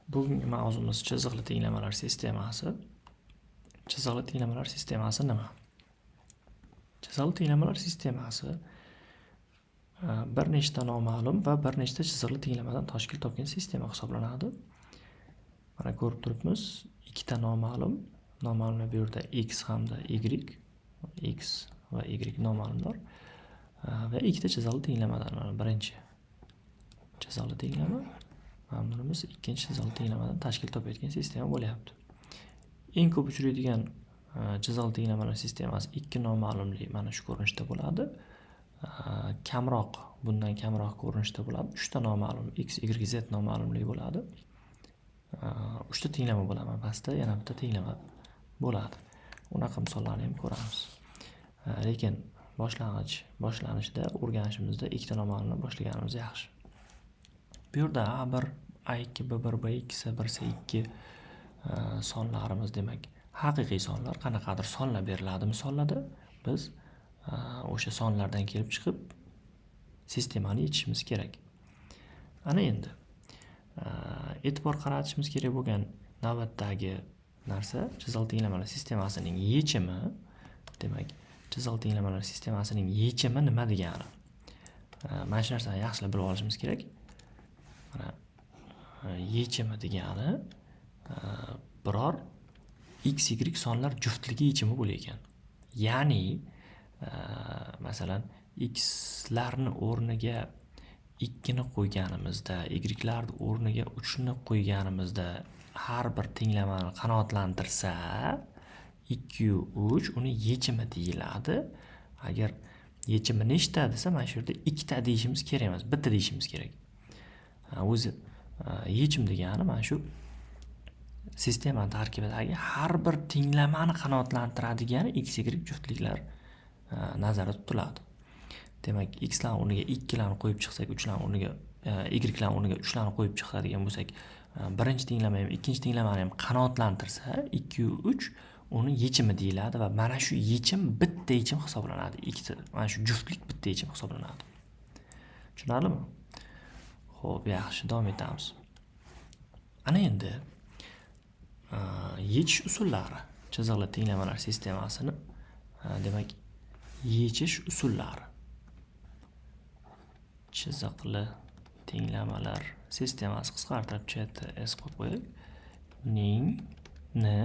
Bugungi mavzumiz chiziqli tenglamalar sistemasi. Chiziqli tenglamalar sistemasi nima? Chiziqli tenglamalar sistemasi bir nechta noma'lum va bir nechta chiziqli tenglamadan tashkil topgan sistema hisoblanadi. Mana ko'rib turibmiz, ikkita noma'lum, noma'lumlar bu yerda x hamda x va y noma'lumlar va ikkita chiziqli tenglamadan. Mana birinchi chiziqli tenglama, mamnunimiz ikkinchi chiziqli tenglamadan tashkil topayotgan sistema bo'lyapti. Eng ko'p uchraydigan chiziqli tenglamalar sistemasi ikki noma'lumli mana shu ko'rinishda bo'ladi. Kamroq, bundan kamroq ko'rinishda bo'ladi. 3 ta noma'lum x, y, z noma'lumli bo'ladi. 3 ta tenglama bo'ladi. Pastda yana bitta tenglama bo'ladi. Unaqa misollarni ham ko'ramiz. Lekin boshlanishda o'rganishimizda ikkita noma'lumdan boshlaganimiz yaxshi. Bu yerda A1, A2, B1, B2, C1, C2 sonlarimiz, demak, haqiqiy sonlar, qanaqadir sonlar beriladi misollarda. Biz o'sha sonlardan kelib chiqib sistemani yechishimiz kerak. Ana endi e'tibor qaratishimiz kerak bo'lgan navbatdagi narsa chiziqli tenglamalar sistemasining yechimi. Demak, chiziqli tenglamalar sistemasining yechimi nima degani? Mana shu narsani yaxshilab bilib olishimiz kerak. Mana yechimi degani biror x, y sonlar juftligi yechimi bo'lar ekan. Ya'ni masalan x larni o'rniga 2 ni qo'yganimizda, y larni o'rniga 3 ni qo'yganimizda har bir tenglamani qanoatlantirsa 2 u 3 uni yechimi deyiladi. Agar yechimi nechta desa, mana shu yerda 2 ta deyishimiz kerak emas, bitta deyishimiz kerak. O'zi yechim degani mana shu sistema tarkibidagi har bir tenglamani qanoatlantiradigan x, y juftliklar nazarda tutiladi. Demak, x lar o'rniga 2 larni qo'yib chiqsak, 3 lar o'rniga y lar o'rniga 3 larni qo'yib chiqadigan bo'lsak, birinchi tenglama ham ikkinchi tenglamani ham qanoatlantirsa 2 u 3 uni yechimi deyiladi va mana shu yechim bitta yechim hisoblanadi. Mana shu juftlik bitta yechim hisoblanadi. Tushunarlimi? Xo'p, yaxshi, davom etamiz. Ana endi yechish usullari. Chiziqli tenglamalar sistemasini demak, yechish usullari. Chiziqli tenglamalar sistemasi qisqartirib CTS qo'yib qo'yib, ni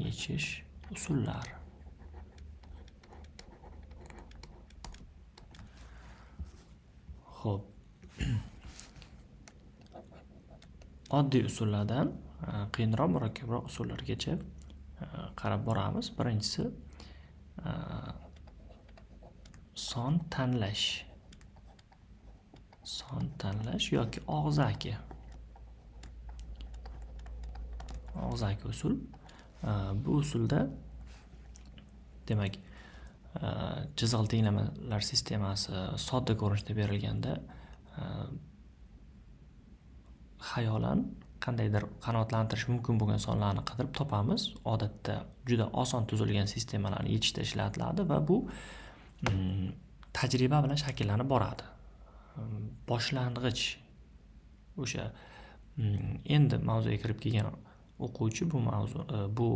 yechish usullari. Xo'p. Oddiy usullardan qiyinroq, murakkabroq usullargacha qarab boramiz. Birinchisi son tanlash. Son tanlash yoki og'zaki. Og'zaki usul. Bu usulda demak, chiziqli tenglamalar sistemasi sodda ko'rinishda berilganda xayolan qandaydir qanoatlantirish mumkin bo'lgan sonlarni qidirib topamiz. Odatda juda oson tuzilgan sistemalarni yechishda ishlatiladi va bu tajriba bilan shakllanib boradi. Boshlang'ich o'sha endi mavzuga kirib kelgan o'quvchi bu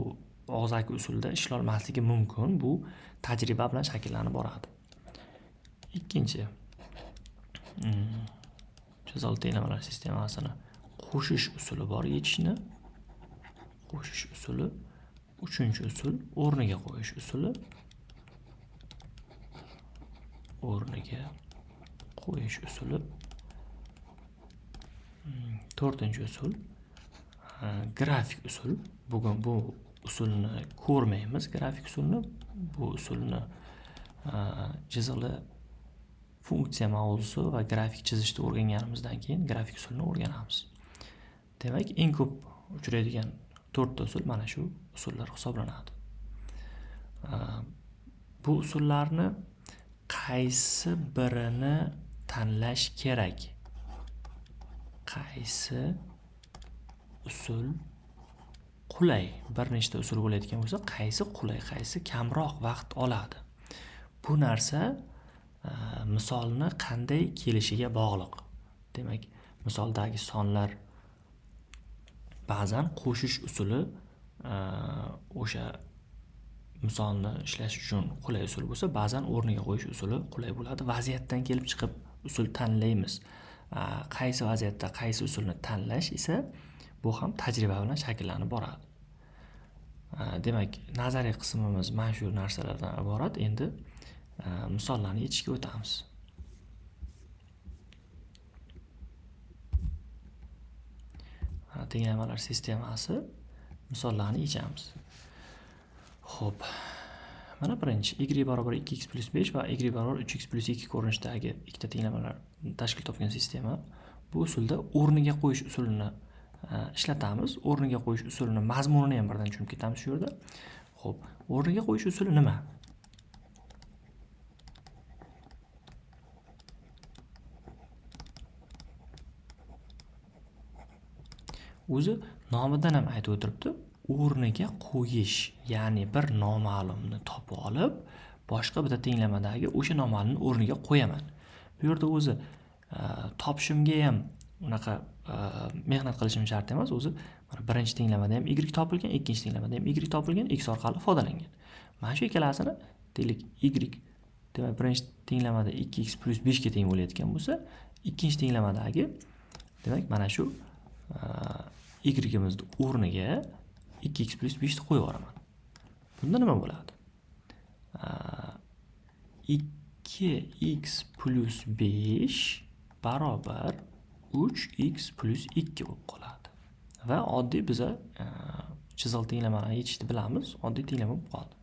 og'zaki usulda ishlay olmasligi mumkin. Bu tajriba bilan shakllanib boradi. Ikkinchi chiziqli tenglamalar sistemasini qo'shish usuli bor yechishni. Qo'shish usuli. Uchinchi usul o'rniga qo'yish usuli. O'rniga qo'yish usuli. To'rtinchi usul grafik usul. Bugun bu usulni ko'rmaymiz, grafik usulni. Bu usulni chiziqli funksiya mavzusi va grafik chizishni o'rganganimizdan keyin grafik usulni o'rganamiz. Demak, eng ko'p uchraydigan 4 ta usul mana shu usullar hisoblanadi. Bu usullarni qaysi birini tanlash kerak? Qaysi usul qulay? Bir nechta usul bo'layotgan bo'lsa, qaysi qulay, qaysi kamroq vaqt oladi? Bu narsa misolni qanday kelishiga bog'liq. Demak, misoldagi sonlar ba'zan qo'shish usuli o'sha misolni ishlash uchun qulay usul bo'lsa, ba'zan o'rniga qo'yish usuli qulay bo'ladi. Vaziyatdan kelib chiqib usul tanlaymiz. Qaysi vaziyatda qaysi usulni tanlash esa bu ham tajriba bilan shakllanib boradi. Demak, nazariy qismimiz mana shu narsalardan iborat. Endi misollarni yechishga o'tamiz. Tenglamalar sistemasi misollarni yechamiz. Xo'p. Mana birinchi y barobar 2x plus 5 va y barobar 3x plus 2 ko'rinishidagi ikkita tenglamalar tashkil topgan sistema. Bu usulda o'rniga qo'yish usulini ishlatamiz. O'rniga qo'yish usulini mazmunini ham birdan tushunib ketamiz shu yerda. Xo'p, o'rniga qo'yish usuli nima? O'zi nomidan ham aytib o'tiribdi. O'rniga qo'yish, ya'ni bir noma'lumni topib olib, boshqa bitta tenglamadagi o'sha noma'lumni o'rniga qo'yaman. Bu yerda o'zi topishimga ham unaqa mehnat qilishim shart emas. O'zi mana birinchi tenglamada ham y topilgan, ikkinchi tenglamada ham y topilgan, x orqali ifodalangan. Mana shu ikkalasini deylik y, demak birinchi tenglamada 2x plus 5 ga teng bo'layotgan bo'lsa, ikkinchi tenglamadagi demak mana shu y'imizni o'rniga 2x plus 5 ni qo'yib yuboraman. Bunda nima bo'ladi? 2x plus 5 barobar 3x plus 2 bo'lib qoladi. Va oddiy biza chiziq tenglamalarni yechishni bilamiz. Oddiy tenglama bo'lib qoldi.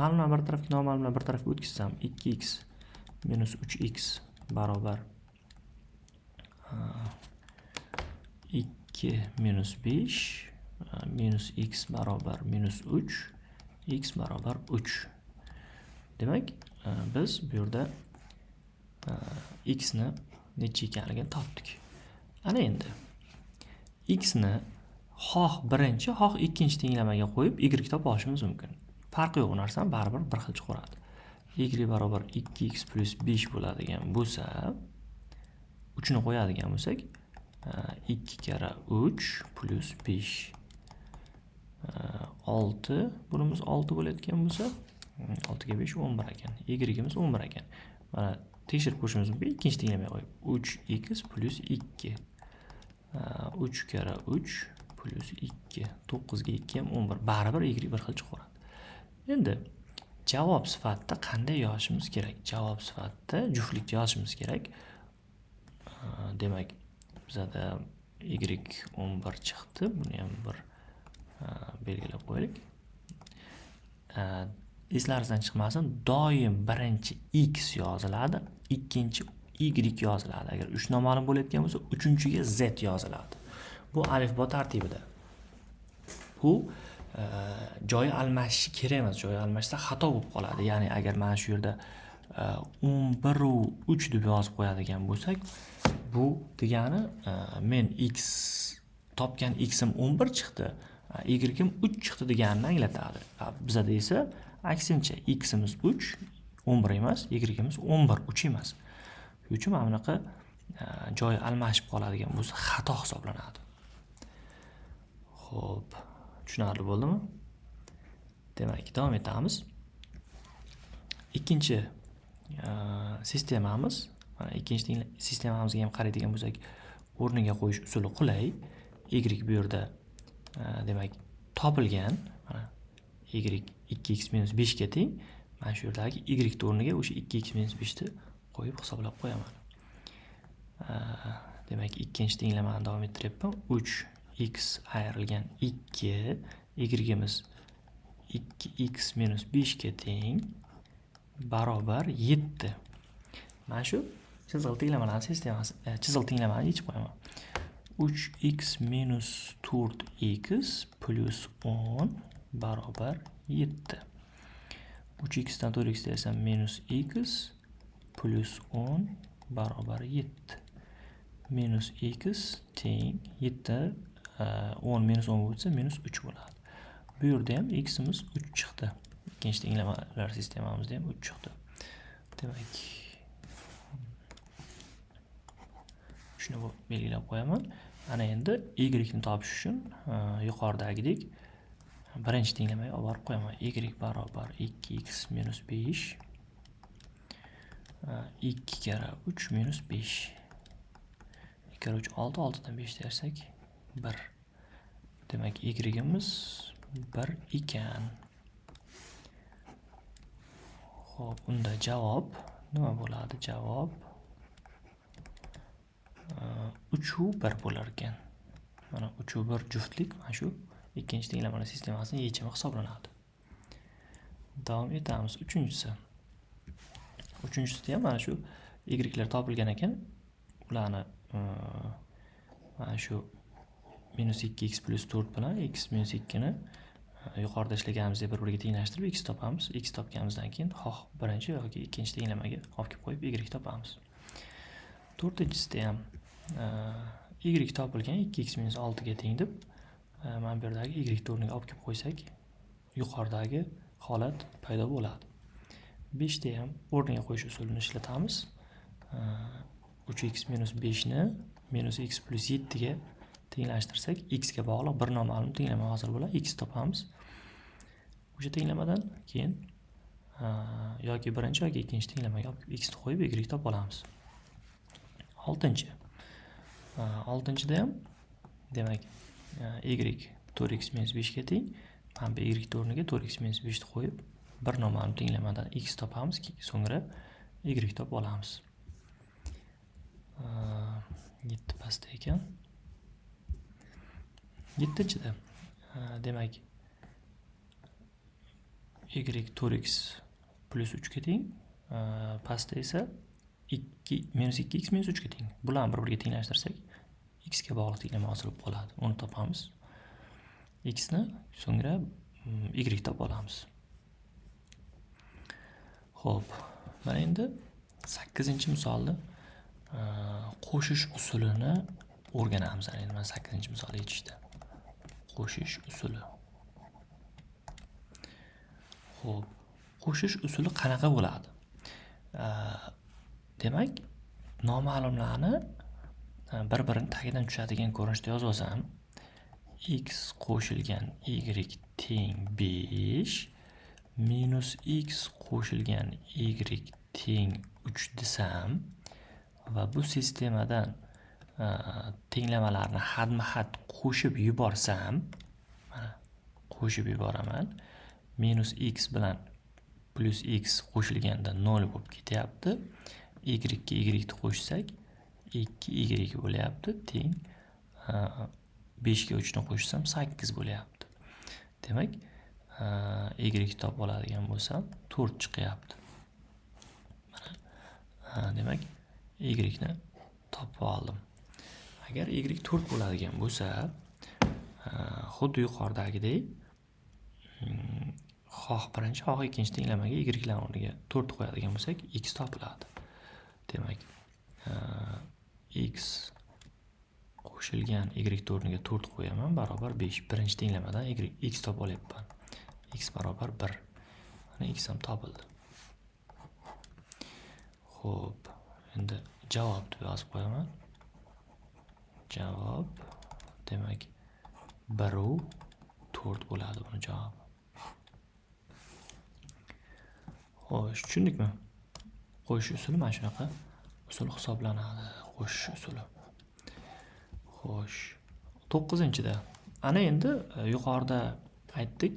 Ma'lumlarni bir tarafga, noma'lumlarni bir tarafga o'tkazsam, 2x minus 3x barobar 2 minus 5 minus x barobar minus 3 x barobar 3. Demak, biz bu yerda x ni necha ekanligini topdik. Ana endi x ni xoh birinchi, xoh ikkinchi tenglamaga qo'yib y topib olishimiz mumkin. Farqi yo'q, u narsani baribir bir xil chiqaradi. Y barobar 2x plus 5 bo'ladigan bo'lsa, 3 ni qo'yadigan bo'lsak, 2 kere 3 plus 5 6, bunimiz 6 bo'layotgan bo'lsa, 6 ga 5 11 ekan. Y'imiz 11 ekan. Mana tekshirib ko'rishimiz mumkin. Ikkinchi tenglamaga qo'yib 3x plus 2 3 kere 3 plus 2 9 ga 2 ham 11. Baribir y bir xil chiqaradi. Endi javob sifatida qanday yozishimiz kerak? Javob sifatida juftlikcha yozishimiz kerak. Demak, bizada y 11 chiqdi. Buni ham bir belgilab qo'yaylik. Eslaringizdan chiqmasin, doim birinchi x yoziladi, ikkinchi y yoziladi. Agar 3 noma'lum bo'layotgan bo'lsa, uchinchiga z yoziladi. Bu alifbo tartibida. Bu joyi almashishi kerak emas. Joyi almashsa xato bo'lib qoladi. Ya'ni agar mana shu yerda 11 u 3 deb yozib qo'yadigan bo'lsak, bu degani men x topgan x'im 11 chiqdi, y'im 3 chiqdi deganini anglatadi. Bizda esa aksincha, x'imiz 3, 11 emas, y'imiz 11, 3 emas. Shuning uchun mana bunaqa joyi almashib qoladigan bo'lsa, xato hisoblanadi. Xo'p, tushunarli bo'ldimi? Demak, davom etamiz. Ikkinchi sistemamiz, mana ikkinchi sistemamizga ham qaraydigan bo'lsak, o'rniga qo'yish usuli qulay. Y bu yerda demak topilgan, mana y 2x minus 5 ga teng. Mana shu yerdagi y o'rniga o'sha 2x minus 5 ni qo'yib hisoblab qo'yaman. Demak, ikkinchi tenglamani davom ettiryapman. 3x ayrilgan 2, y'imiz 2x minus 5 ga teng barobar 7. Mana shu chiziq tenglamalar sistemasi, chiziq tenglamani yechib qo'yaman. 3x minus 4x plus 10 barobar 7. 3x dan 4x desam minus x plus 10 barobar 7. Minus x teng 7, 10 minus 10 bo'lsa minus 3 bo'ladi. Bu yerda ham x'imiz 3 chiqdi. Ikkinchi tenglamalar sistemamizda ham 3 chiqdi. Demak, shuni belgilab qo'yaman. Ana endi y ni topish uchun yuqoridagidek birinchi tenglamaga olib borib qo'yaman. Y barobar 2x minus 5 2 kere 3 minus 5 2 kere 3 6 6dan 5 dersak 1. Demak y'imiz 1 ekan. Xo'p, unda javob nima bo'ladi? Javob 3 bo'lar ekan. Mana 3 juftlik mana shu ikkinchi tenglamalar sistemasining yechimi hisoblanadi. Davom etamiz. Uchinchisida ham mana shu y'lar topilgan ekan. Ularni mana shu minus 2x plus 4 bilan x minus 2 ni yuqorida ishlaganimizdek bir-biriga tenglashtirib x topamiz. X topganimizdan keyin xoh birinchi yoki ikkinchi tenglamaga olib kelib qo'yib y topamiz. To'rtinchisida ham y topilgan 2x minus 6 ga teng deb mana bu yerdagi y o'rniga olib kelib qo'ysak yuqoridagi holat paydo bo'ladi. 5da ham o'rniga qo'yish usulini ishlatamiz. 3x minus 5 ni minus x plus 7 ga tenglashtirsak x ga bog'liq bir noma'lum tenglama hosil bo'ladi. X topamiz. O'sha tenglamadan keyin yoki birinchi yoki ikkinchi tenglamaga x ni qo'yib y topib olamiz. 6-da ham demak y 4x minus 5 ga teng. Mana bu y o'rniga 4x minus 5 ni qo'yib bir noma'lum tenglamadan x topamiz, so'ngra y topib olamiz. 7 pastda ekan. 7-da demak y 4x plus 3 ga teng. Pastda esa minus 2x minus 3 ga teng. Bularni bir-biriga tenglashtirsak x ga bog'liq tenglama hosil bo'lib qoladi. Uni topamiz. X ni so'ngra y topib olamiz. Xo'p, mana endi 8-misolda qo'shish usulini o'rganamiz. Endi mana 8-misolni yechishda qo'shish usuli. Xo'p, qo'shish usuli qanaqa bo'ladi? Demak, noma'lumlarni bir-birini tagidan tushadigan ko'rinishda yozib olsam, x qo'shilgan y teng 5 minus x qo'shilgan y teng 3 desam va bu sistemadan tenglamalarni xadma-xad qo'shib yuborsam, mana qo'shib yuboraman. Minus x bilan plus x qo'shilganda 0 bo'lib ketyapti. Y ga y ni qo'shsak 2y bo'lyapti. Teng 5 ga 3 ni qo'shsam 8 bo'lyapti. Demak, y topib oladigan bo'lsam 4 chiqyapti. Mana demak y ni topib oldim. Agar y 4 bo'ladigan bo'lsa, xuddi yuqoridagidek xoh birinchi, xoh ikkinchi tenglamaga y lar o'rniga 4 qo'yadigan bo'lsak, x topiladi. Demak, x qo'shilgan y o'rniga 4 qo'yaman barobar 5. Birinchi tenglamadan x topib olyapman. X barobar 1. Mana x ham topildi. Xo'p, endi javob deb yozib qo'yaman. Javob demak 1 4 bo'ladi buni javobi. Xo'sh, tushundikmi? Qo'shish usuli mana shunaqa usul hisoblanadi, qo'shish usuli. Xo'sh, 9-da ana endi yuqorida aytdik,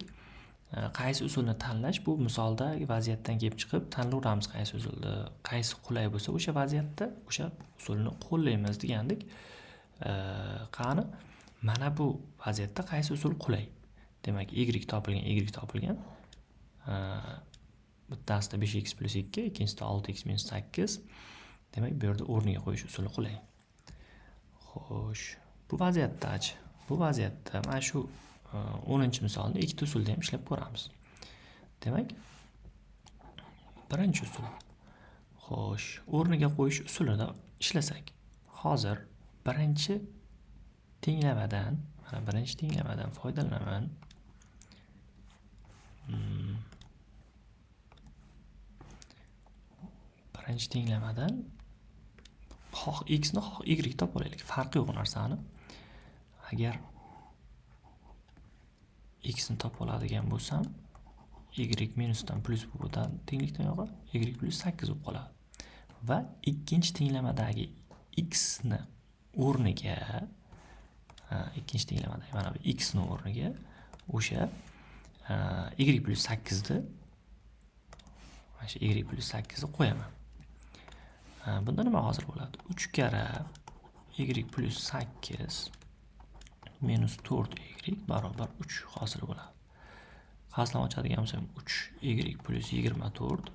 qaysi usulni tanlash bu misolda vaziyatdan kelib chiqib tanlayveramiz qaysi usulni, qaysi qulay bo'lsa o'sha vaziyatda o'sha usulni qo'llaymiz degandik. Qani mana bu vaziyatda qaysi usul qulay? Demak, y topilgan. Bittasida 5x plus 2, ikkinchisida 6x minus 8. Demak, bu yerda o'rniga qo'yish usuli qulay. Xo'sh, bu vaziyatda mana shu 10-misolni ikkita usulda ham ishlab ko'ramiz. Demak, birinchi usul. Xo'sh, o'rniga qo'yish usulida ishlasak, hozir birinchi tenglamadan foydalanaman. Birinchi tenglamadan xoh x ni xoh y topib olaylik. Farqi yo'q narsani. Agar x ni topib oladigan bo'lsam, y minusdan plus bo'lib o'tadi tenglikdan yo'g'i, y plus 8 bo'lib qoladi. Va ikkinchi tenglamamadagi x ni o'rniga ikkinchi tenglamamadagi mana bu x ni o'rniga o'sha y plus 8 ni mana shu y plus 8 ni qo'yaman. Bunda nima hosil bo'ladi? 3 kara y plus 8 minus 4y barobar 3 hosil bo'ladi. Qasddan ochadigan bo'lsam 3y plus 24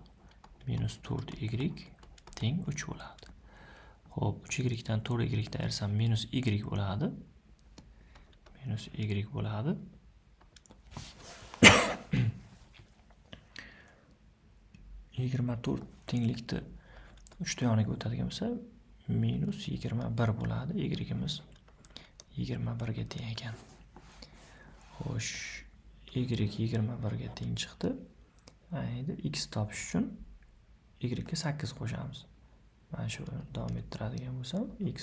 minus 4y teng 3 bo'ladi. Xo'p, 3y dan 4y dan ayrsam minus y bo'ladi. Minus y bo'ladi. yigirma to'rt tenglikni 3 ta yoniga o'tadigan bo'lsa, minus 21 bo'ladi. Y'imiz 21 ga teng ekan. Xo'sh, y 21 ga teng chiqdi. Endi x topish uchun y ga 8 qo'shamiz. Mana shu davom ettiradigan bo'lsam, x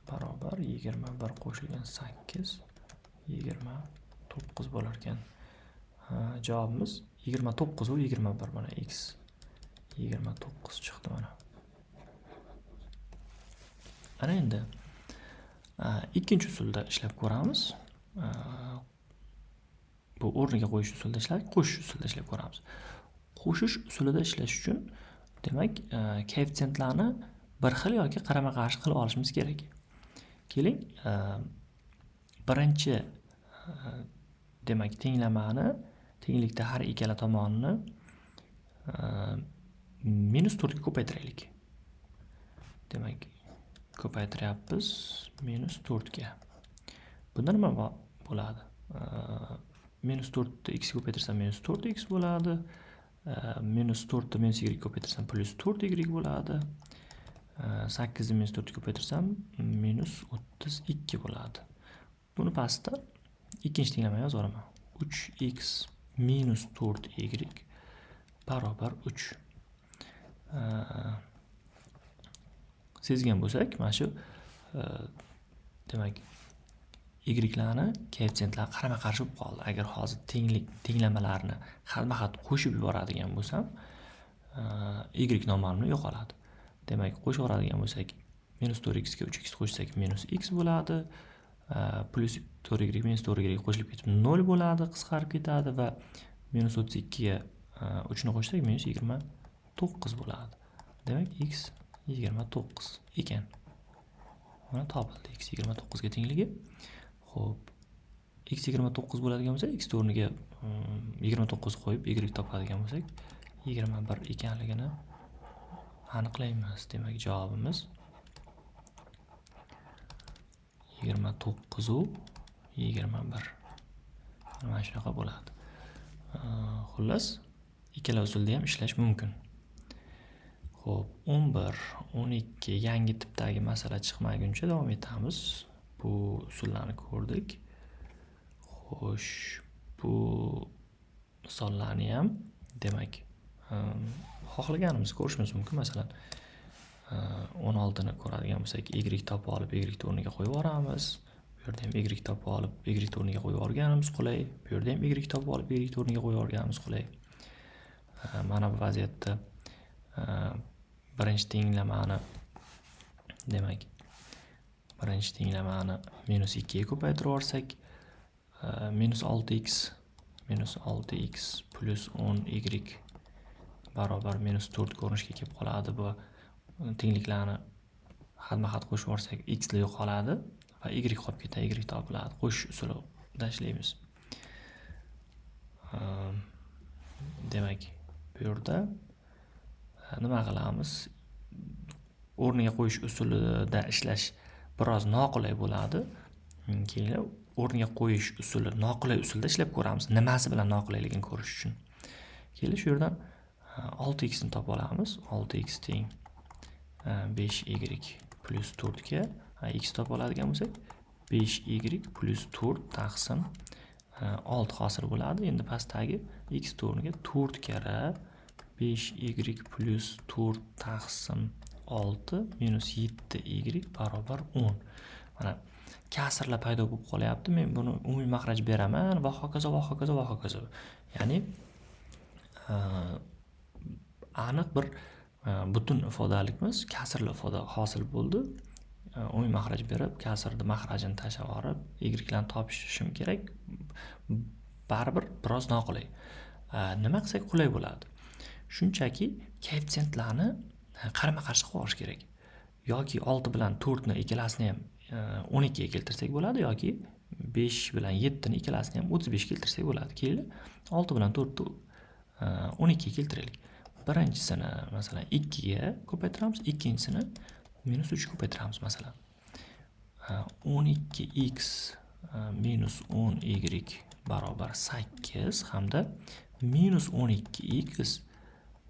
barobar 21 qo'shilgan 8 29 bo'lar ekan. Javobimiz 29 va 21 mana x 29 chiqdi mana. Ana endi ikkinchi usulda ishlab ko'ramiz. Bu o'rniga qo'yish usulida ishladik, qo'shish usulida ishlab ko'ramiz. Qo'shish usulida ishlash uchun demak, koeffitsiyentlarni bir xil yoki qarama-qarshi qilib olishimiz kerak. Keling, birinchi demak, tenglikda har ikkala tomonni minus 4 ga ko'paytiraylik. Demak, ko'paytiryapmiz minus 4 ga. Bunda nima bo'ladi? Minus 4 ni x ga ko'paytirsam minus 4x bo'ladi. Minus 4 ni minus y ga ko'paytirsam plus 4y bo'ladi. 8 ni minus 4 ga ko'paytirsam minus 32 bo'ladi. Buni pastda ikkinchi tenglamani yozaman. 3x minus 4y barobar 3. Sezgan bo'lsak, mana shu demak, y'larni koeffitsiyentlar qarama-qarshi bo'lib qoldi. Agar hozir tenglamalarni xalma-xat qo'shib yuboradigan bo'lsam, y noma'lumi yo'qoladi. Demak, qo'shib yuboradigan bo'lsak, minus 4x ga 3x qo'shsak minus x bo'ladi. Plus 4y minus 4y qo'shilib ketib 0 bo'ladi, qisqarib ketadi va minus 32 ga 3 ni qo'shsak minus 29 bo'ladi. Demak, x 29 ekan. Mana topildi x 29 ga tengligi. Xo'p, x 29 bo'ladigan bo'lsa, x o'rniga 29 qo'yib y topadigan bo'lsak, 21 ekanligini aniqlaymiz. Demak, javobimiz 29 u 21. Mana shunaqa bo'ladi. Xullas, ikkala usulda ham ishlash mumkin. Xo'p, 11, 12 yangi tipdagi masala chiqmaguncha davom etamiz. Bu usullarni ko'rdik. Xo'sh, bu misollarni ham demak, xohlaganimiz ko'rishimiz mumkin. Masalan, 16 ni ko'radigan bo'lsak, y topib olib, y o'rniga qo'yib yuboramiz. Bu yerda ham y topib olib, y o'rniga qo'yib yuborganimiz qulay. Bu yerda ham y topib olib, y o'rniga qo'yib yuborganimiz qulay. Mana bu vaziyatda birinchi tenglamani demak, birinchi tenglamani minus 2 ga ko'paytirib yuborsak, minus 6x plus 10y barobar minus 4 ko'rinishga kelib qoladi. Bu tengliklarni xalma-xat qo'shib yuborsak, x li yo'qoladi va y qolib ketadi, y topiladi. Qo'shish usulida ishlaymiz. Demak, bu yerda nima qilamiz? O'rniga qo'yish usulida ishlash biroz noqulay bo'ladi. Keyin o'rniga qo'yish usuli, noqulay usulda ishlab ko'ramiz. Nimasi bilan noqulayligini ko'rish uchun. Keyin shu yerdan 6x ni topib olamiz. 6x teng 5y plus 4 ga x topib oladigan bo'lsak, 5y plus 4 taqsim 6 hosil bo'ladi. Endi pastdagi x o'rniga 4 kara 5y plus 4 taqsim 6 minus 7y barobar 10. Mana kasrlar paydo bo'lib qolyapti. Men buni umumiy makhraj beraman va hokazo va hokazo va hokazo. Ya'ni aniq bir butun ifodalikmiz, kasrli ifoda hosil bo'ldi. Umumiy makhraj berib, kasrni makhrajini tashlab yuborib, y-larni topishim kerak. Baribir biroz noqulay. Nima qilsak qulay bo'ladi? Shunchaki koeffitsiyentlarni qarama-qarshi qilib olish kerak. Yoki 6 bilan 4 ni ikkalasini ham 12 ga keltirsak bo'ladi yoki 5 bilan 7 ni ikkalasini ham 35 ga keltirsak bo'ladi. Keling, 6 bilan 4 ni 12 ga keltiraylik. Birinchisini masalan 2 ga ko'paytiramiz, ikkinchisini minus 3 ko'paytiramiz masalan. 12x minus 10y barobar 8 hamda minus 12x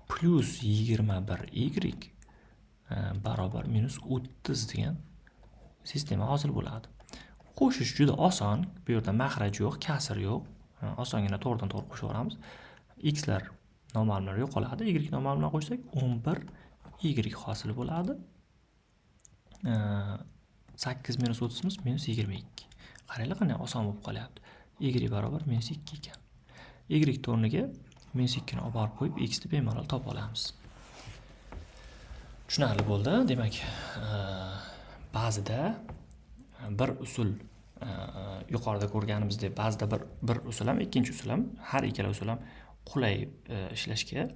plus 21y barobar minus 30 degan sistema hosil bo'ladi. Qo'shish juda oson. Bu yerda makhraj yo'q, kasr yo'q. Osongina to'g'ridan to'g'ri qo'shib olamiz. X lar noma'lumlar yo'qoladi. Y noma'lumlar qo'shsak 11y hosil bo'ladi. 8 minus 30 minus 22. Qaranglar qanday oson bo'lib qolyapti. Y barobar minus 2 ekan. Y o'rniga minus 2 ni olib borib qo'yib x ni bemalol topib olamiz. Tushunarli bo'ldi. Demak, ba'zida bir usul yuqorida ko'rganimizdek, ba'zida bir usul ham, ikkinchi usul ham, har ikkala usul ham qulay ishlashga,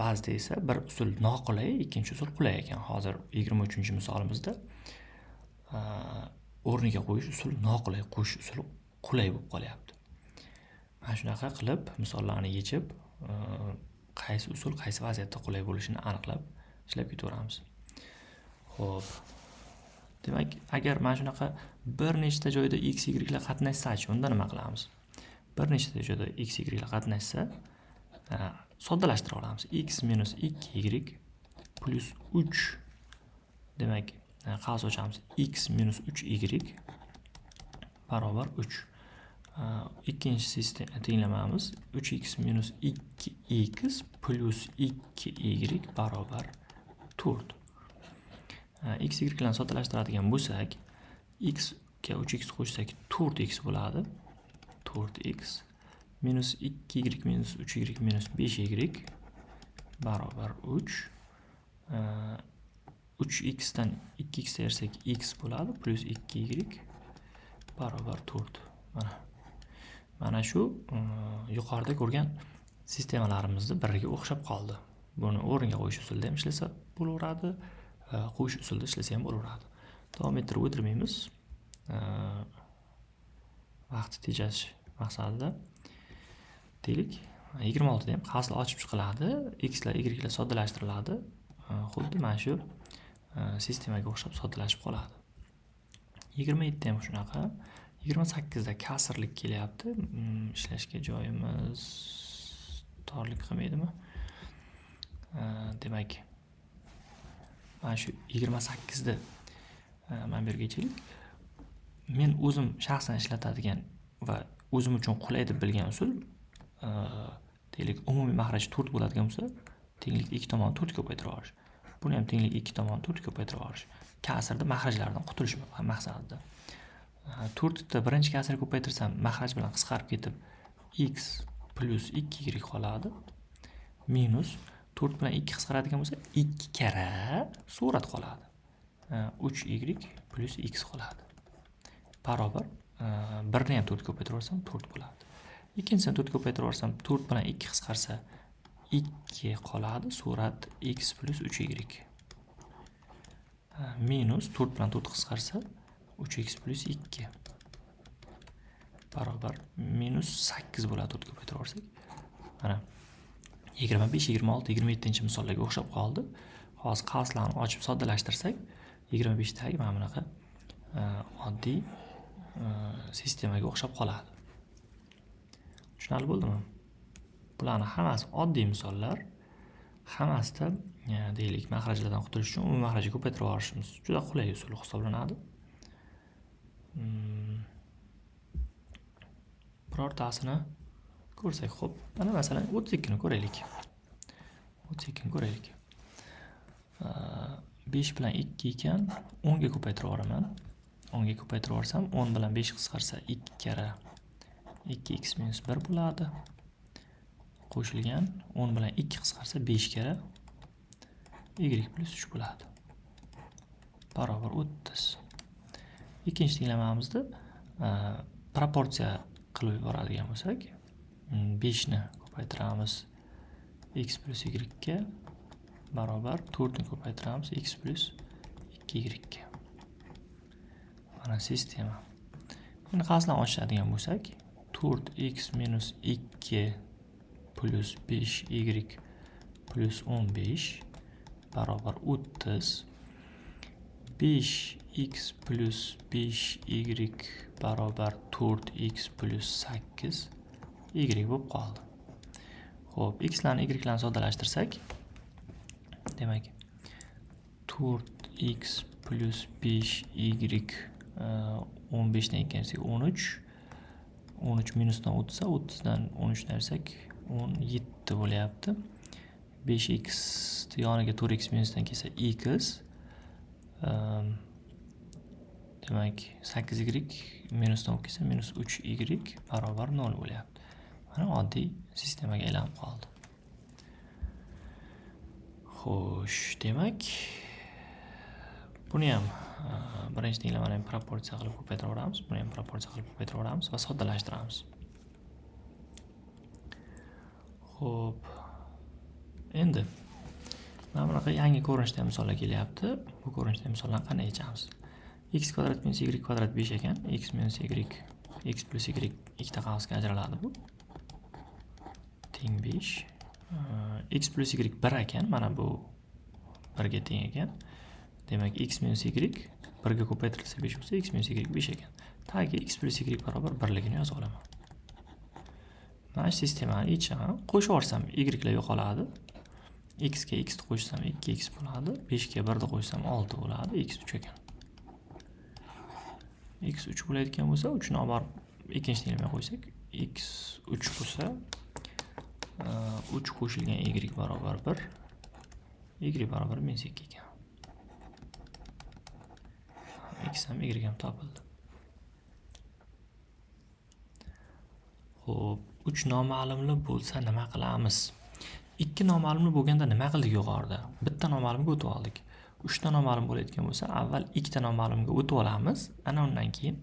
ba'zida esa bir usul noqulay, ikkinchi usul qulay ekan. Hozir 23-misolimizda o'rniga qo'yish usuli noqulay, qo'yish usuli qulay bo'lib qolyapti. Mana shunaqa qilib misollarni yechib, qaysi usul qaysi vaziyatda qulay bo'lishini aniqlab ishlab ketaveramiz. Xo'p. Demak, agar mana shunaqa bir nechta joyda x, y lar qatnashsa-chi, unda nima qilamiz? Bir nechta joyda x, y lar qatnashsa, soddalashtira olamiz. X minus 2y plus 3. Demak, qavs ochamiz. X minus 3y barobar 3. Ikkinchi tenglamamiz 3x minus 2x plus 2y barobar 4. X, y bilan soddalashtiradigan bo'lsak, x ga 3x qo'shsak 4x bo'ladi. 4x minus 2y minus 3y minus 5y barobar 3. 3x dan 2x ayirsak x bo'ladi plus 2y barobar 4. Mana shu yuqorida ko'rgan sistemalarimizni biriga o'xshab qoldi. Buni o'rniga qo'yish usulida ham ishlasa bo'laveradi, qo'yish usulida ishlasa ham bo'laveradi. Davom ettirib o'tirmaymiz. Vaqtni tejash maqsadida deylik, 26 da ham qavslar ochib chiqiladi, x lar, y lar soddalashtiriladi. Xuddi mana shu sistemaga o'xshab soddalashib qoladi. 27 da ham shunaqa. 28 da kasrlik kelyapti. Ishlashga joyimiz torlik qilmaydimi? Demak, mana shu 28 da mana bu yerga keling. Men o'zim shaxsan ishlatadigan va o'zim uchun qulay deb bilgan usul, deylik, umumiy makhraj 4 bo'ladigan bo'lsa, tenglik 2 tomon 4 ko'paytirib olish. Buni ham tenglik 2 tomon 4 ko'paytirib olish. Kasrda makhrajlardan qutulish maqsadida. 4 da birinchi kasrni ko'paytirsam, makhraj bilan qisqarib ketib x plus 2y qoladi. Minus 4 bilan 2 qisqaradigan bo'lsa, 2 kara surat qoladi. 3y plus x qoladi. Barobar 1 ni ham 4 ko'paytirib olsam 4 bo'ladi. Ikkinchisini 4 ko'paytirib olsam, 4 bilan 2 qisqarsa 2 qoladi, surat x plus 3y. Minus 4 bilan 4 qisqarsa 3x plus 2 barobar minus 8 bo'ladi 4 ko'paytirib olsak. Mana 25, 26, 27-misollarga o'xshab qoldi. Hozir qavslarni ochib soddalashtirsak, 25 dagi mana bunaqa oddiy sistemaga o'xshab qoladi. Tushunarli bo'ldimi? Bularning hammasi oddiy misollar. Hammasida, deylik, makhrajlardan qutulish uchun umumiy makhrajni ko'paytirib olishimiz juda qulay usul hisoblanadi. Birortasini ko'rsak, xo'p, mana masalan 32 ni ko'raylik. 32 ni ko'raylik. 5 bilan 2 ekan, 10 ga ko'paytirib yuboraman. 10 ga ko'paytirib yuborsam, 10 bilan 5 qisqarsa 2 karra 2x minus 1 bo'ladi. Qo'shilgan 10 bilan 2 qisqarsa 5 karra y plus 3 bo'ladi. Barobar 30. Ikkinchi tenglamamizda proporsiya qilib yuboradigan bo'lsak, 5 ni ko'paytiramiz x plus y ga barobar 4 ni ko'paytiramiz x plus 2y ga. Mana sistema. Buni qasdan ochadigan bo'lsak, 4x minus 2 plus 5y plus 15 barobar 30. 5x plus 5y barobar 4x plus 8 y bo'lib qoldi. Xo'p, x larni y larni soddalashtirsak, demak 4x plus 5y 15 dan ekansak 13. 13 minusdan 30 30 dan 13 narsak 17 bo'lyapti. 5x yoniga 4x minusdan kelsa x. Demak 8y minusdan olib kelsa minus 3y barobar 0 bo'lyapti. Mana oddiy sistemaga aylanib qoldi. Xo'sh, demak buni ham birinchi tenglamani ham proporsiya qilib ko'paytirib yuboramiz, buni ham proporsiya qilib ko'paytirib yuboramiz va soddalashtiramiz. Xo'p. Endi mana bunaqa yangi ko'rinishda misollar kelyapti. Bu ko'rinishda misollarni qanday yechamiz? X kvadrat minus y kvadrat 5 ekan. X minus y, x plus y ikkita qavsga ajraladi bu. Teng 5. X plus y 1 ekan. Mana bu 1 ga teng ekan. Demak, x minus y 1 ga ko'paytirilsa 5 bo'lsa, x minus y 5 ekan. Tagiga x plus y barobar 1 ligini yozib olaman. Mana shu sistemani yechaman. Qo'shib yuborsam y lar yo'qoladi. X ga x ni qo'shsam 2x bo'ladi. 5 ga 1 ni qo'shsam 6 bo'ladi. X 3 ekan. X 3 bo'layotgan bo'lsa, 3 ni olib borib ikkinchi tenglamaga qo'ysak, x 3 bo'lsa, 3 qo'shilgan y barobar 1, y barobar minus 2 ekan. X ham y ham topildi. Xo'p, 3 noma'lumli bo'lsa nima qilamiz? 2 noma'lumli bo'lganda nima qildik yuqorida? Bitta noma'lumga o'tib oldik. 3 ta noma'lum bo'layotgan bo'lsa, avval 2 ta noma'lumga o'tib olamiz. Ana undan keyin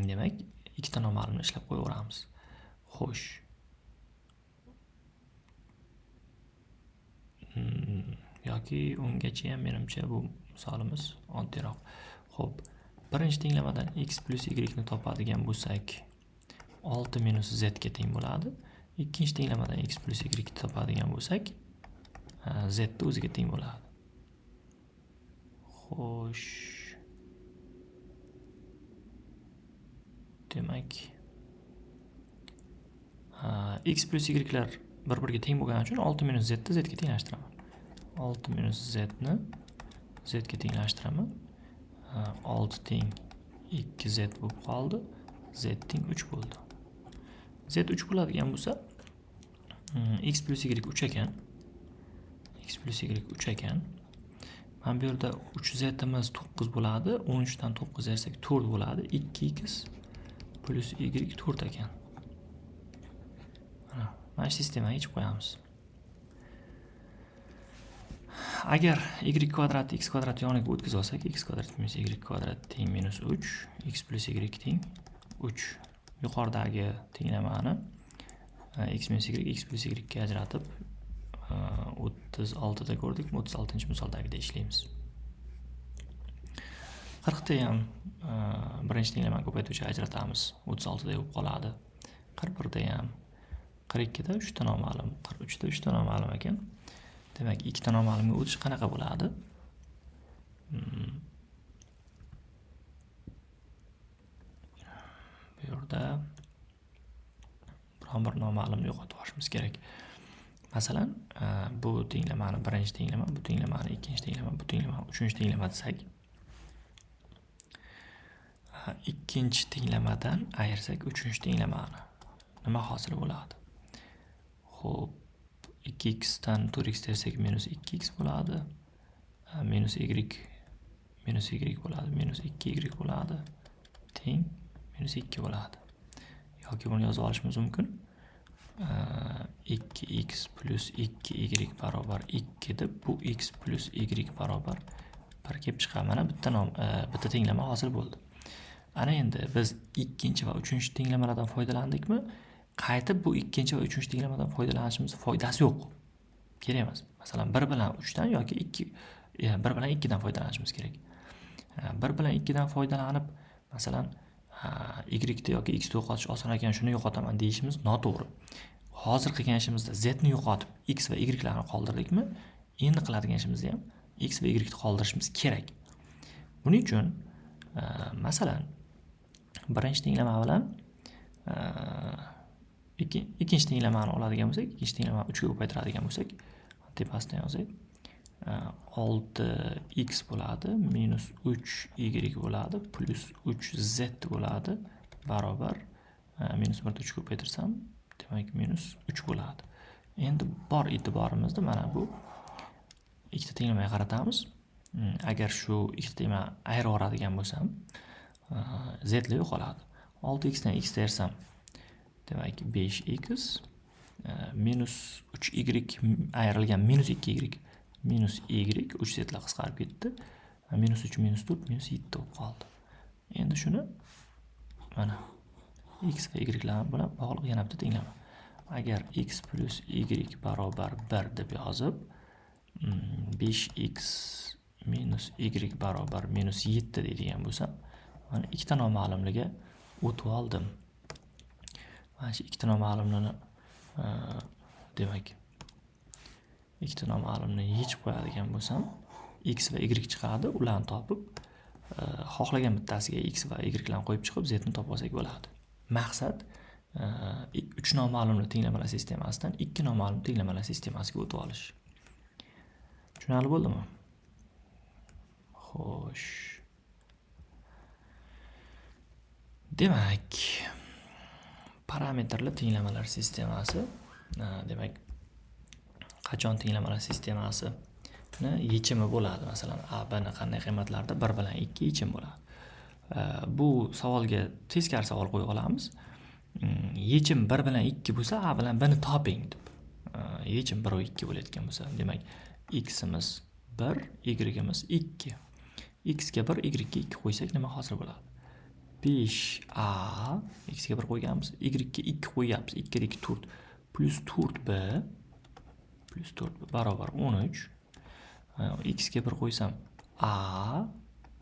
demak, 2 ta noma'lumni ishlab qo'yaveramiz. Xo'sh. Yoki ungacha ham menimcha bu misolimiz oddiyroq. Xo'p, birinchi tenglamadan x plus y ni topadigan bo'lsak, 6 minus z ga teng bo'ladi. Ikkinchi tenglamadan x plus y ni topadigan bo'lsak, z ni o'ziga teng bo'ladi. Xo'sh. Demak, x plus y lar bir-biriga teng bo'lgani uchun 6 minus z ni z ga tenglashtiraman. 6 minus z ni z ga tenglashtiraman. 6 teng 2z bo'lib qoldi. Z teng 3 bo'ldi. Z 3 bo'ladigan bo'lsa, x plus y 3 ekan. X plus y 3 ekan. Mana bu yerda 3z imiz 9 bo'ladi. 13 dan 9 ayirsak 4 bo'ladi. 2x plus y 4 ekan. Mana shu sistemaga yechib qo'yamiz. Agar y kvadrat x kvadrat yoniga o'tkazib olsak, x kvadrat minus y kvadrat teng minus 3, x plus y teng 3. Yuqoridagi tenglamani x minus y, x plus y ga ajratib 36 da ko'rdik. 36-misoldagida ishlaymiz. 40 da ham birinchi tenglamani ko'paytiruvchi ajratamiz. 36 da bo'lib qoladi. 41 da ham 42 da 3 ta noma'lum, 43 da 3 ta noma'lum ekan. Demak, 2 ta noma'lumga o'tish qanaqa bo'ladi? Bu yerda biron bir noma'lumni yo'qotib olishimiz kerak. Masalan, bu tenglamani birinchi tenglama, bu tenglamani ikkinchi tenglama, bu tenglamani uchinchi tenglama desak, ikkinchi tenglamadan ayirsak uchinchi tenglamani nima hosil bo'ladi? Xo'p, 2x dan 4x tersak minus 2x bo'ladi. minus y bo'ladi, minus 2y bo'ladi, teng minus 2 bo'ladi. Yoki buni yozib olishimiz mumkin. 2x plus 2y barobar 2 deb, bu x plus y barobar 1 kelib chiqadi. Mana bitta tenglama hosil bo'ldi. Ana endi biz ikkinchi va uchinchi tenglamalardan foydalandikmi? Qaytib bu ikkinchi va uchinchi tenglamadan foydalanishimiz foydasi yo'q. Kerak emas. Masalan, 1 bilan 3 dan yoki 1 bilan 2 dan foydalanishimiz kerak. 1 bilan 2 dan foydalanib, masalan, y da yoki x da yo'qotish oson ekan, shuni yo'qotaman deyishimiz noto'g'ri. Hozir qilgan ishimizda z ni yo'qotib, x va y larni qoldirdikmi? Endi qiladigan ishimizda ham x va y ni qoldirishimiz kerak. Buning uchun masalan, birinchi tenglama bilan ikkinchi tenglamani oladigan bo'lsak, ikkinchi tenglamani 3 ga ko'paytiradigan bo'lsak, tepasidan yozaylik. 6x bo'ladi, minus 3y bo'ladi, plus 3z bo'ladi, barobar minus 1 3 ko'paytirsam, demak minus 3 bo'ladi. Endi bor e'tiborimizni mana bu ikkita tenglamaga qaratamiz. Agar shu ikkita tenglama ayiraveradigan bo'lsam, z lar yo'qoladi. 6x dan x tersam, demak 5x minus 3y ayrilgan minus 2y minus y 3z lar qisqarib ketdi. Minus 3 minus 4 minus 7 bo'lib qoldi. Endi shuni mana x va y lar bilan bog'liq yana bitta tenglama. Agar x plus y barobar 1 deb yozib, 5x minus y barobar minus 7 deydigan bo'lsam, mana ikkita noma'lumlarga o'tib oldim. Mana shu ikkita noma'lumlarni demak ikkita noma'lumni yechib qo'yadigan bo'lsam, x va y chiqadi. Ularni topib, xohlagan bittasiga x va y larni qo'yib chiqib, z ni topib olsak bo'ladi. Maqsad 3 noma'lumli tenglamalar sistemasidan 2 noma'lum tenglamalar sistemasiga o'tib olish. Tushunarli bo'ldimi? Xo'sh. Demak, parametrli tenglamalar sistemasi, demak, qachon tenglamalar sistemasini yechimi bo'ladi. Masalan, a, b ni qanday qiymatlarda 1 bilan 2 yechim bo'ladi. Bu savolga teskari savol qo'ya olamiz. Yechim 1 bilan 2 bo'lsa, a bilan b ni toping deb. Yechim 1 va 2 bo'layotgan bo'lsa, demak, x'imiz 1, y'imiz 2. X ga 1, y ga 2 qo'ysak nima hosil bo'ladi? 5a, x ga 1 qo'yganmiz, y ga 2 qo'yapmiz, 2 ga 2 4 plus 4b barobar 13. X ga 1 qo'ysam a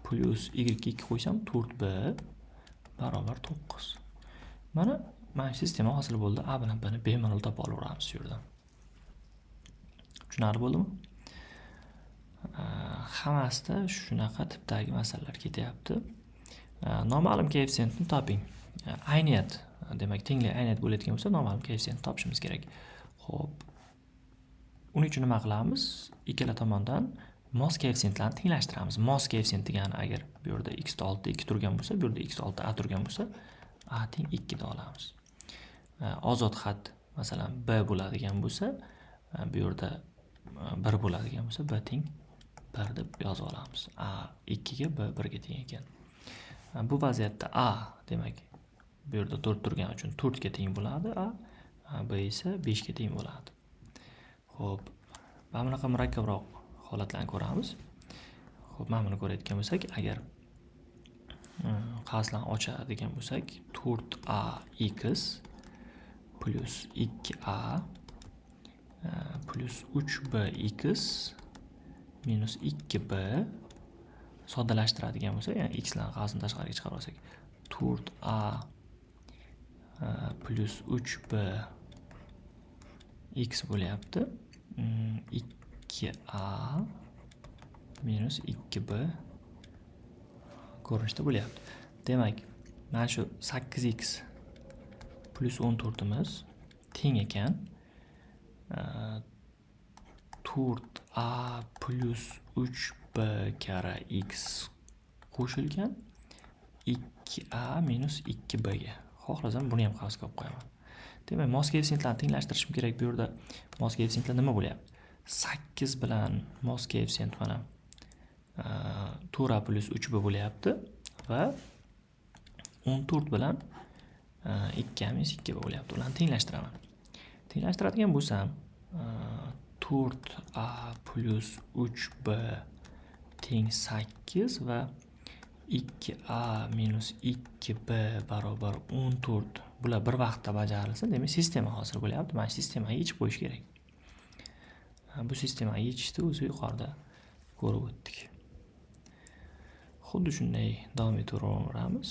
plus y ga 2 qo'ysam 4b barobar 9. Mana sistema hosil bo'ldi. A bilan b ni bemalol topib olaveramiz shu yerdan. Tushunarli bo'ldimi? Hammasida shunaqa tipdagi masalalar ketyapti. Noma'lum koeffitsiyentni toping. Ayniyat, demak, tenglik ayniyat bo'layotgan bo'lsa, noma'lum koeffitsiyentni topishimiz kerak. Xo'p. Uning uchun nima qilamiz? Ikkala tomondan mos koeffitsiyentlarni tenglashtiramiz. Mos koeffitsiyent degani agar bu yerda x da 6 2 turgan bo'lsa, bu yerda x da 6 a turgan bo'lsa, a teng 2 da olamiz. Ozod xat, masalan, b bo'ladigan bo'lsa, bu yerda 1 bo'ladigan bo'lsa, b teng 1 deb yozib olamiz. A 2 ga, b 1 ga teng ekan. Bu vaziyatda a, demak, bu yerda 4 turgani uchun 4 ga teng bo'ladi a, b esa 5 ga teng bo'ladi. Xo'p, mana bunaqa murakkabroq holatlarni ko'ramiz. Xo'p, mana buni ko'rayotgan bo'lsak, agar qavslarni ochadigan bo'lsak, 4ax plus 2a plus 3bx minus 2b soddalashtiradigan bo'lsak, ya'ni x larni qavsini tashqariga chiqarib olsak, 4a plus 3b x bo'lyapti. 2a minus 2b ko'rinishda bo'lyapti. Demak, mana shu 8x plus 14imiz teng ekan 4a plus 3b kara x qo'shilgan 2a minus 2b ga. Xohlasam buni ham qavsga olib qo'yaman. Demak, mos koeffitsiyentlarni tenglashtirishim kerak. Bu yerda mos koeffitsiyentlar nima bo'lyapti? 8 bilan mos koeffitsiyent mana 4a plus 3b bo'lyapti va 14 bilan 2a minus 2b bo'lyapti. Ularni tenglashtiraman. Tenglashtiradigan bo'lsam 4a plus 3b teng 8 va 2a minus 2b barobar 14. Bular bir vaqtda bajarilsa, demak sistema hosil bo'lyapti. Mana shu sistemaga yechib qo'yish kerak. Bu sistemaga yechishni o'zi yuqorida ko'rib o'tdik. Xuddi shunday davom etaveramiz.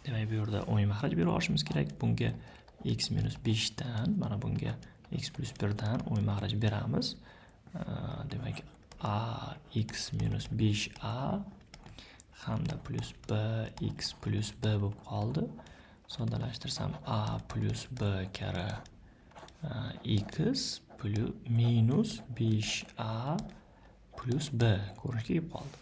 Demak, bu yerda o'ng mahraj bera olishimiz kerak. Bunga x minus 5 dan, mana bunga x plus 1 dan o'ng mahraj beramiz. Demak, a x minus 5a hamda plus b x plus b bo'lib qoldi. Soddalashtirsam a plus b kara x plus minus 5a plus b ko'rinishga kelib qoldi.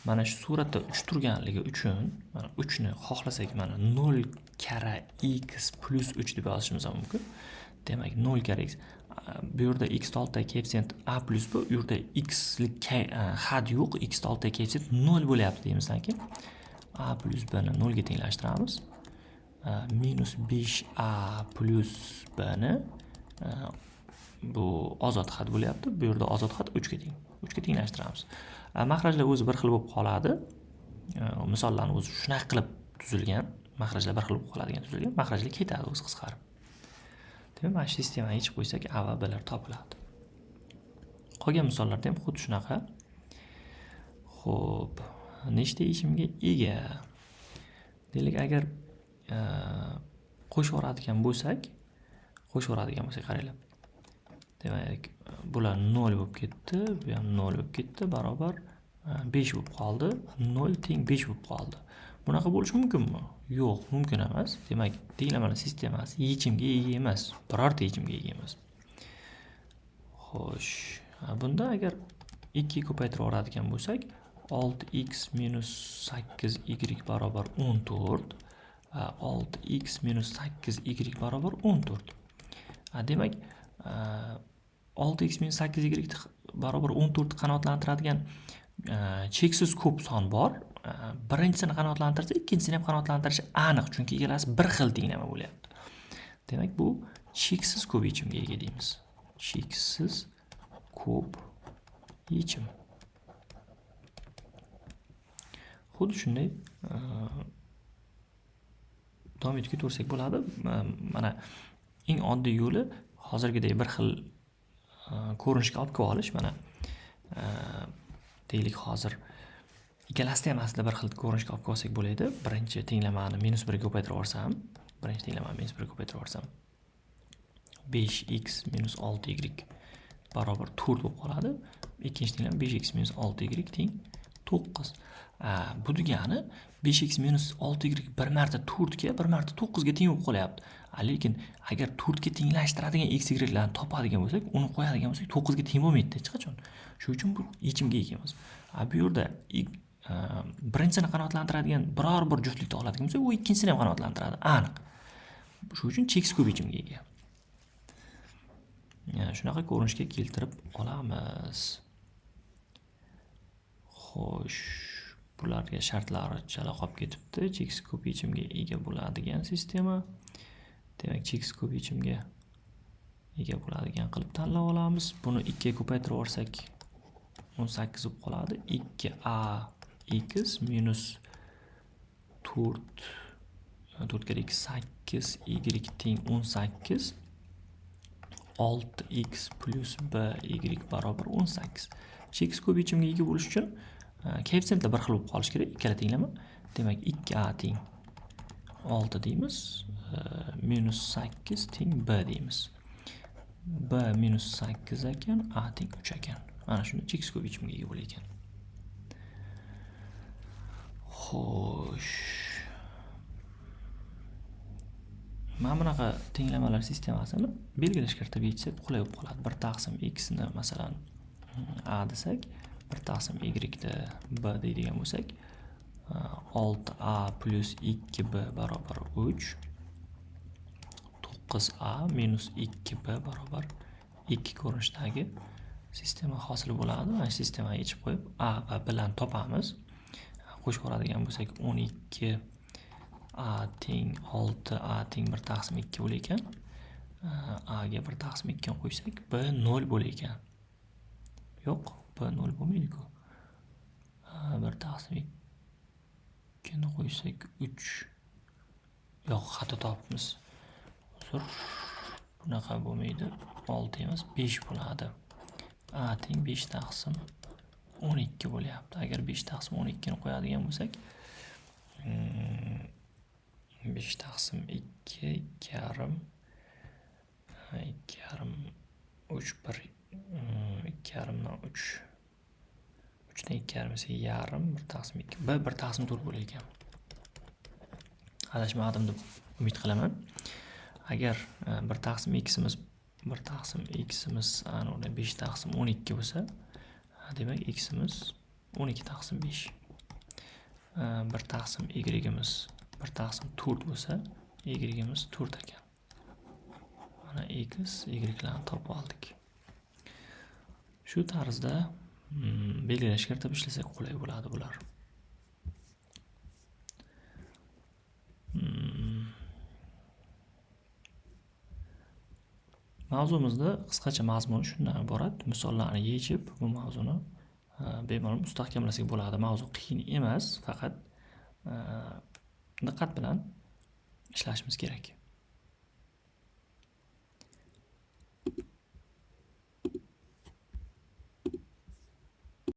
Mana shu suratda 3 turganligi uchun mana 3 ni xohlasak mana 0 kara x plus 3 deb yozishimiz mumkin. Demak 0 kara x. Bu yerda x oldidagi koeffitsient a plus b, u yerda x lik had yo'q, x oldidagi koeffitsient 0 bo'lyapti deymizki. A plus b ni 0 ga tenglashtiramiz. Minus 5a plus b ni bu ozod xat bo'lyapti. Bu yerda ozod xat 3 ga teng. 3 ga tenglashtiramiz. Mahrajlar o'zi bir xil bo'lib qoladi. Misollarni o'zi shunaqa qilib tuzilgan. Mahrajlar bir xil bo'lib qoladigan tuzilgan. Mahrajlar ketadi o'zi qisqarib. Demak, mana shu sistemaga yechib qo'ysak, a va blar topiladi. Qolgan misollarda ham xuddi shunaqa. Xo'p, nechta yechimga ega? Deylik, agar qo'shib bo'lsak, qaranglar. Demak, bular 0 bo'lib ketdi, bu ham 0 bo'lib ketdi, barobar 5 bo'lib qoldi. 0 teng 5 bo'lib qoldi. Bunaqa bo'lishi mumkinmi? Yo'q, mumkin emas. Demak, tenglamalar sistemasi yechimga ega emas, birorta yechimga ega emas. Xo'sh, bunda agar 2 ko'paytirib yuboradigan bo'lsak, 6x minus 8y barobar 14, 6x minus 8y barobar 14. Demak, 6x minus 8y barobar 14 qanoatlantiradigan cheksiz ko'p son bor. Birinchisini qanoatlantirsa, ikkinchisini ham qanoatlantirishi aniq, chunki ikkalasi bir xil tenglama bo'lyapti. Demak, bu cheksiz ko'p yechimga ega deymiz. Cheksiz ko'p yechim. Xuddi shunday davom etib ketaversak bo'ladi. Mana eng oddiy yo'li hozirgidek bir xil ko'rinishga olib kelib olish. Mana deylik, hozir ikkalasida ham aslida bir xil ko'rinishga olib kelsak bo'ladi. Birinchi tenglamani minus 1 ga ko'paytirib yuborsam, 5x minus 6y barobar 4 bo'lib qoladi. Ikkinchi tenglama 5x minus 6y teng 9. Bu degani 5x minus 6y bir marta 4 ga, bir marta 9 ga teng bo'lib qolyapti. Lekin agar 4 ga tenglashtiradigan x y'larni topadigan bo'lsak, uni qo'yadigan bo'lsak 9 ga teng bo'lmaydi hech qachon. Shuning uchun bu yechimga ega emas. Bu yerda birinchisini qanoatlantiradigan biror bir juftlikni oladigan bo'lsak, u ikkinchisini ham qanoatlantiradi, aniq. Shuning uchun cheksiz ko'p yechimga ega. Shunaqa ko'rinishga keltirib olamiz. Xo'sh, bularga shartlari chala qolib ketibdi. Cheksiz ko'p yechimga ega bo'ladigan sistema. Demak, cheksiz ko'p yechimga ega bo'ladigan qilib tanlab olamiz. Buni 2 ga ko'paytirib yuborsak 18 bo'lib qoladi. 2a x minus 4 kere x 8 y teng 18. 6x plus b y barobar 18. Cheksiz ko'p yechimga ega bo'lish uchun koeffitsiyentlar bir xil bo'lib qolishi kerak, ikkala tenglama. Demak, 2a teng 6 deymiz, minus 8 teng b deymiz. B minus 8 ekan, a teng 3 ekan. Mana shuni cheksiz ko'p yechimga ega bo'lar ekan. Xo'sh, mana bunaqa tenglamalar sistemasini belgilashga kiritib yechsak qulay bo'lib qoladi. 1 taqsim x ni masalan a desak, 1 taqsim y ni b deydigan bo'lsak, 6a plus 2b barobar 3, 9a minus 2b barobar 2 ko'rinishdagi sistema hosil bo'ladi. Mana sistemaga yechib qo'yib a va bilan topamiz. Qo'shib oladigan bo'lsak 12 a teng 6 a teng 1 taqsim 2 bo'lar ekan. A ga 1 taqsim 2 ni qo'ysak b 0 bo'lar ekan. Yo'q, b 0 bo'lmaydi-ku. 1 taqsim 2 ni qo'ysak 3. Yo'q, xato topibmiz. Uzr. Bunaqa bo'lmaydi. 6 emas, 5 bo'ladi. A teng 5 taqsim 12 bo'lyapti. Agar 5 taqsim 12 ni qo'yadigan bo'lsak, 5 taqsim 2, 2,5, 2,5, 3, 1, 2,5 dan 3. 3 dan 2,5 esa yarim, 1 taqsim 2. B 1 taqsim 4 bo'lar ekan. Adashmadim deb umid qilaman. Agar 1 taqsim x'imiz 1 taqsim x'imiz ana 5 taqsim 12 bo'lsa, demak x'imiz 12 taqsim 5. 1 taqsim y'imiz 1 taqsim 4 bo'lsa, y'imiz 4 ekan. Mana x, y'larni topib oldik. Shu tarzda belgilashga kiritib ishlasak qulay bo'ladi bular. Mavzumizda qisqacha mazmuni shundan iborat. Misollarni yechib bu mavzuni bemalol mustahkamlasak bo'ladi. Mavzu qiyin emas, faqat diqqat bilan ishlashimiz kerak.